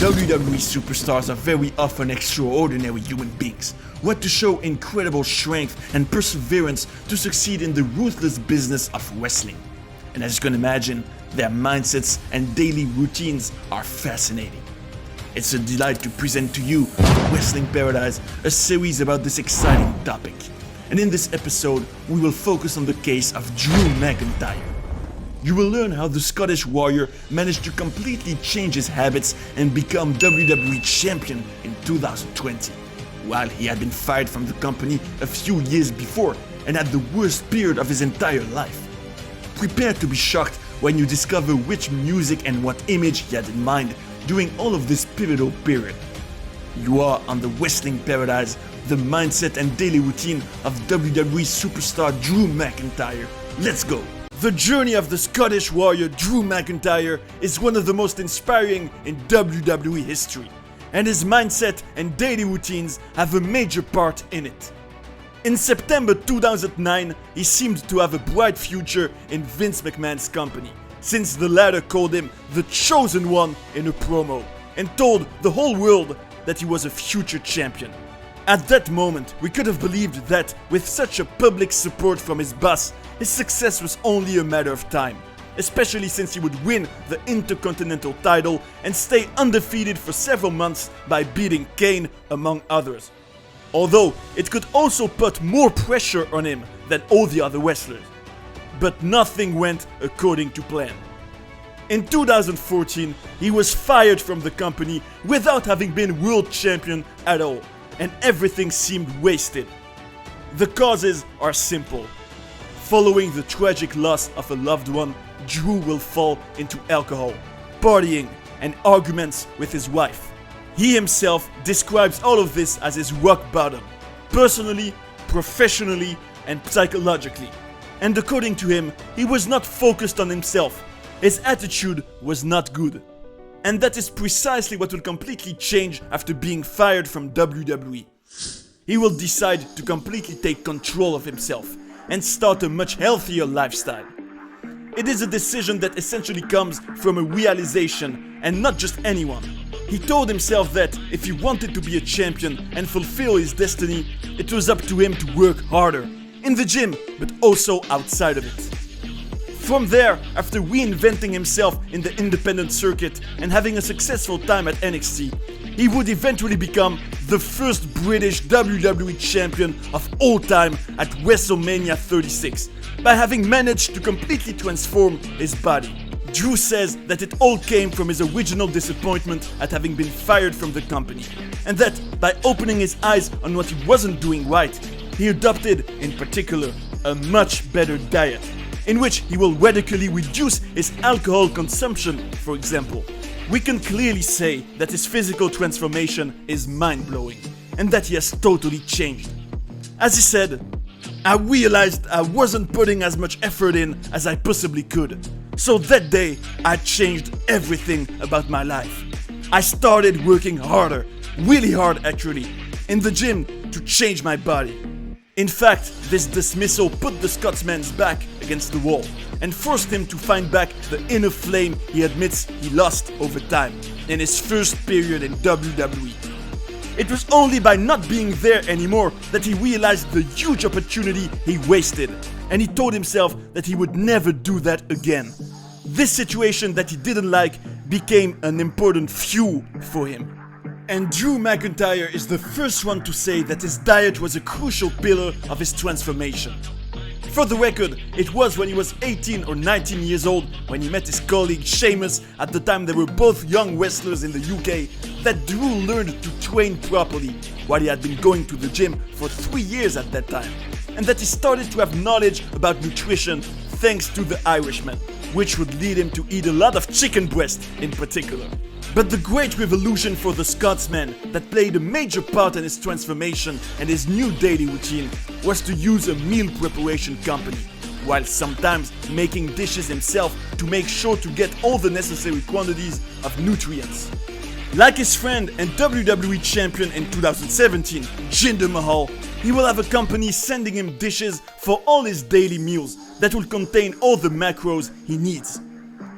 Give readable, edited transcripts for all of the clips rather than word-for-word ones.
WWE superstars are very often extraordinary human beings who had to show incredible strength and perseverance to succeed in the ruthless business of wrestling. And as you can imagine, their mindsets and daily routines are fascinating. It's a delight to present to you Wrestling Paradise, a series about this exciting topic. And in this episode, we will focus on the case of Drew McIntyre. You will learn how the Scottish Warrior managed to completely change his habits and become WWE Champion in 2020, while he had been fired from the company a few years before and had the worst period of his entire life. Prepare to be shocked when you discover which music and what image he had in mind during all of this pivotal period. You are on the Wrestling Paradise, the mindset and daily routine of WWE superstar Drew McIntyre. Let's go! The journey of the Scottish Warrior Drew McIntyre is one of the most inspiring in WWE history, and his mindset and daily routines have a major part in it. In September 2009, he seemed to have a bright future in Vince McMahon's company, since the latter called him the Chosen One in a promo, and told the whole world that he was a future champion. At that moment, we could have believed that, with such a public support from his boss, his success was only a matter of time, especially since he would win the Intercontinental title and stay undefeated for several months by beating Kane, among others. Although, it could also put more pressure on him than all the other wrestlers. But nothing went according to plan. In 2014, he was fired from the company without having been world champion at all, and everything seemed wasted. The causes are simple. Following the tragic loss of a loved one, Drew will fall into alcohol, partying, and arguments with his wife. He himself describes all of this as his rock bottom, personally, professionally, and psychologically. And according to him, he was not focused on himself. His attitude was not good. And that is precisely what will completely change after being fired from WWE. He will decide to completely take control of himself and start a much healthier lifestyle. It is a decision that essentially comes from a realization, and not just anyone. He told himself that if he wanted to be a champion and fulfill his destiny, it was up to him to work harder, in the gym, but also outside of it. From there, after reinventing himself in the independent circuit and having a successful time at NXT, he would eventually become the first British WWE champion of all time at WrestleMania 36, by having managed to completely transform his body. Drew says that it all came from his original disappointment at having been fired from the company, and that by opening his eyes on what he wasn't doing right, he adopted, in particular, a much better diet, in which he will radically reduce his alcohol consumption, for example. We can clearly say that his physical transformation is mind-blowing, and that he has totally changed. As he said, "I realized I wasn't putting as much effort in as I possibly could. So that day, I changed everything about my life. I started working harder, really hard actually, in the gym to change my body." In fact, this dismissal put the Scotsman's back against the wall and forced him to find back the inner flame he admits he lost over time in his first period in WWE. It was only by not being there anymore that he realized the huge opportunity he wasted, and he told himself that he would never do that again. This situation that he didn't like became an important fuel for him. And Drew McIntyre is the first one to say that his diet was a crucial pillar of his transformation. For the record, it was when he was 18 or 19 years old, when he met his colleague Sheamus, at the time they were both young wrestlers in the UK, that Drew learned to train properly, while he had been going to the gym for 3 years at that time, and that he started to have knowledge about nutrition thanks to the Irishman, which would lead him to eat a lot of chicken breast in particular. But the great revolution for the Scotsman that played a major part in his transformation and his new daily routine was to use a meal preparation company, while sometimes making dishes himself to make sure to get all the necessary quantities of nutrients. Like his friend and WWE champion in 2017, Jinder Mahal, he will have a company sending him dishes for all his daily meals that will contain all the macros he needs.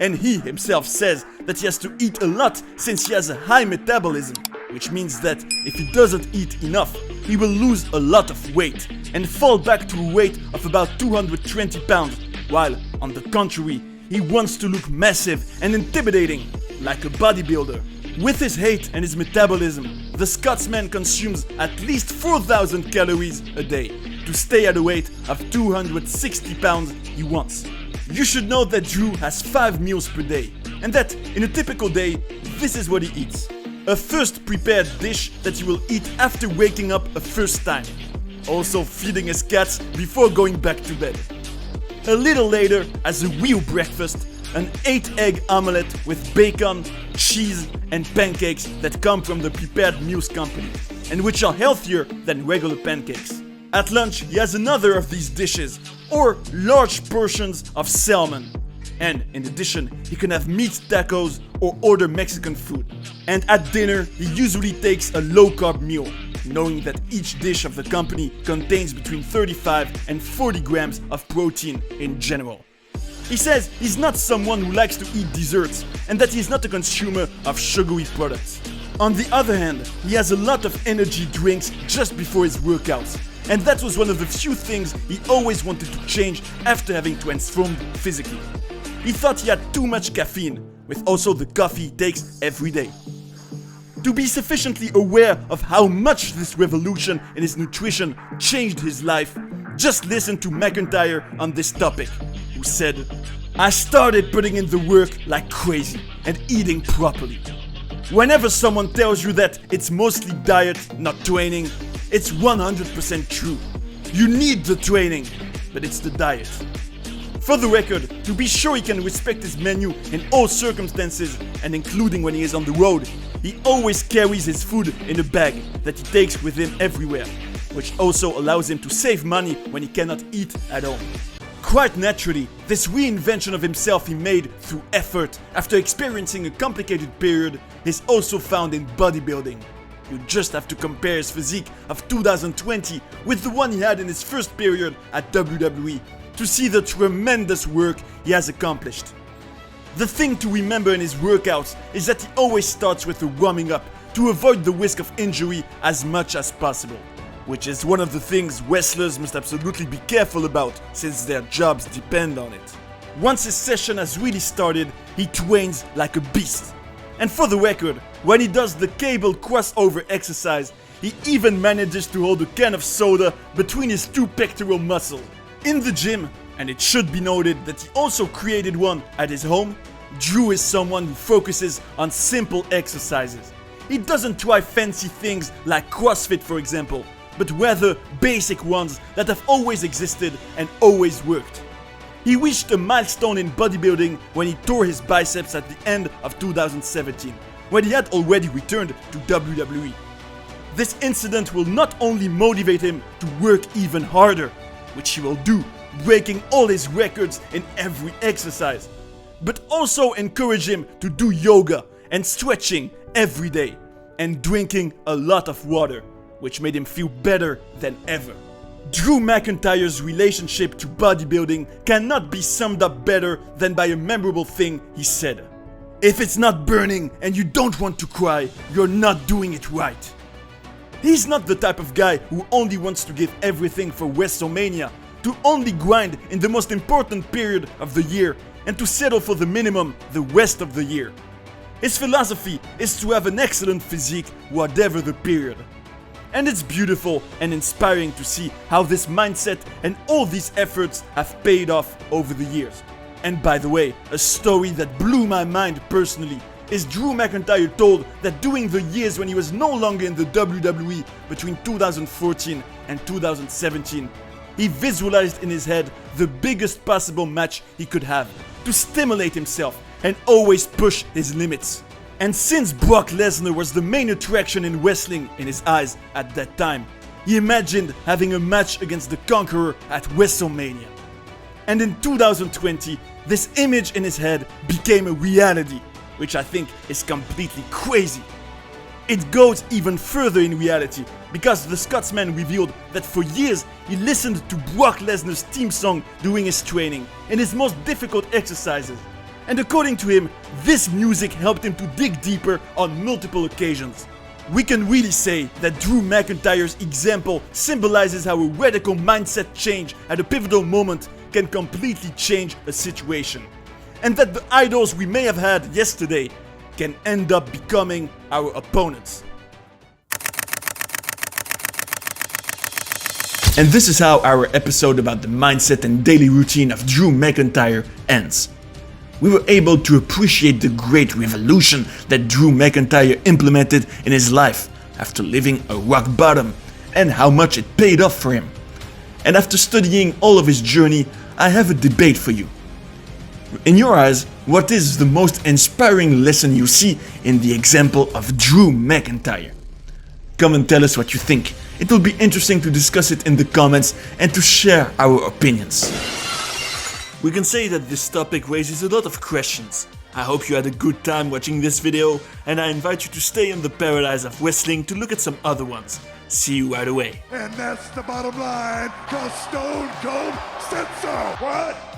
and he himself says that he has to eat a lot since he has a high metabolism, which means that if he doesn't eat enough, he will lose a lot of weight and fall back to a weight of about 220 pounds, while, on the contrary, he wants to look massive and intimidating, like a bodybuilder. With his height and his metabolism, the Scotsman consumes at least 4,000 calories a day to stay at a weight of 260 pounds he wants. You should know that Drew has 5 meals per day, and that in a typical day, this is what he eats. A first prepared dish that he will eat after waking up a first time. Also feeding his cats before going back to bed. A little later, as a real breakfast, an 8-egg omelette with bacon, cheese, and pancakes that come from the prepared meals company, and which are healthier than regular pancakes. At lunch, he has another of these dishes, or large portions of salmon. And in addition, he can have meat tacos or order Mexican food. And at dinner, he usually takes a low-carb meal, knowing that each dish of the company contains between 35 and 40 grams of protein in general. He says he's not someone who likes to eat desserts and that he's not a consumer of sugary products. On the other hand, he has a lot of energy drinks just before his workouts, and that was one of the few things he always wanted to change after having transformed physically. He thought he had too much caffeine, with also the coffee he takes every day. To be sufficiently aware of how much this revolution in his nutrition changed his life, just listen to McIntyre on this topic, who said, "I started putting in the work like crazy and eating properly. Whenever someone tells you that it's mostly diet, not training, it's 100% true. You need the training, but it's the diet." For the record, to be sure he can respect his menu in all circumstances, and including when he is on the road, he always carries his food in a bag that he takes with him everywhere, which also allows him to save money when he cannot eat at home. Quite naturally, this reinvention of himself he made through effort after experiencing a complicated period is also found in bodybuilding. You just have to compare his physique of 2020 with the one he had in his first period at WWE to see the tremendous work he has accomplished. The thing to remember in his workouts is that he always starts with a warming up to avoid the risk of injury as much as possible, which is one of the things wrestlers must absolutely be careful about since their jobs depend on it. Once his session has really started, he trains like a beast. And for the record, when he does the cable crossover exercise, he even manages to hold a can of soda between his 2 pectoral muscles. In the gym, and it should be noted that he also created one at his home, Drew is someone who focuses on simple exercises. He doesn't try fancy things like CrossFit, for example, but rather basic ones that have always existed and always worked. He reached a milestone in bodybuilding when he tore his biceps at the end of 2017, when he had already returned to WWE. This incident will not only motivate him to work even harder, which he will do, breaking all his records in every exercise, but also encourage him to do yoga and stretching every day, and drinking a lot of water, which made him feel better than ever. Drew McIntyre's relationship to bodybuilding cannot be summed up better than by a memorable thing he said. "If it's not burning and you don't want to cry, you're not doing it right." He's not the type of guy who only wants to give everything for WrestleMania, to only grind in the most important period of the year, and to settle for the minimum the rest of the year. His philosophy is to have an excellent physique whatever the period. And it's beautiful and inspiring to see how this mindset and all these efforts have paid off over the years. And by the way, a story that blew my mind personally is Drew McIntyre told that during the years when he was no longer in the WWE between 2014 and 2017, he visualized in his head the biggest possible match he could have to stimulate himself and always push his limits. And since Brock Lesnar was the main attraction in wrestling in his eyes at that time, he imagined having a match against the Conqueror at WrestleMania. And in 2020, this image in his head became a reality, which I think is completely crazy. It goes even further in reality, because the Scotsman revealed that for years he listened to Brock Lesnar's theme song during his training, in his most difficult exercises. And according to him, this music helped him to dig deeper on multiple occasions. We can really say that Drew McIntyre's example symbolizes how a radical mindset change at a pivotal moment can completely change a situation. And that the idols we may have had yesterday can end up becoming our opponents. And this is how our episode about the mindset and daily routine of Drew McIntyre ends. We were able to appreciate the great revolution that Drew McIntyre implemented in his life after living a rock bottom, and how much it paid off for him. And after studying all of his journey, I have a debate for you. In your eyes, what is the most inspiring lesson you see in the example of Drew McIntyre? Come and tell us what you think. It will be interesting to discuss it in the comments and to share our opinions. We can say that this topic raises a lot of questions. I hope you had a good time watching this video, and I invite you to stay in the paradise of wrestling to look at some other ones. See you right away. And that's the bottom line, 'cause Stone Cold said so. What?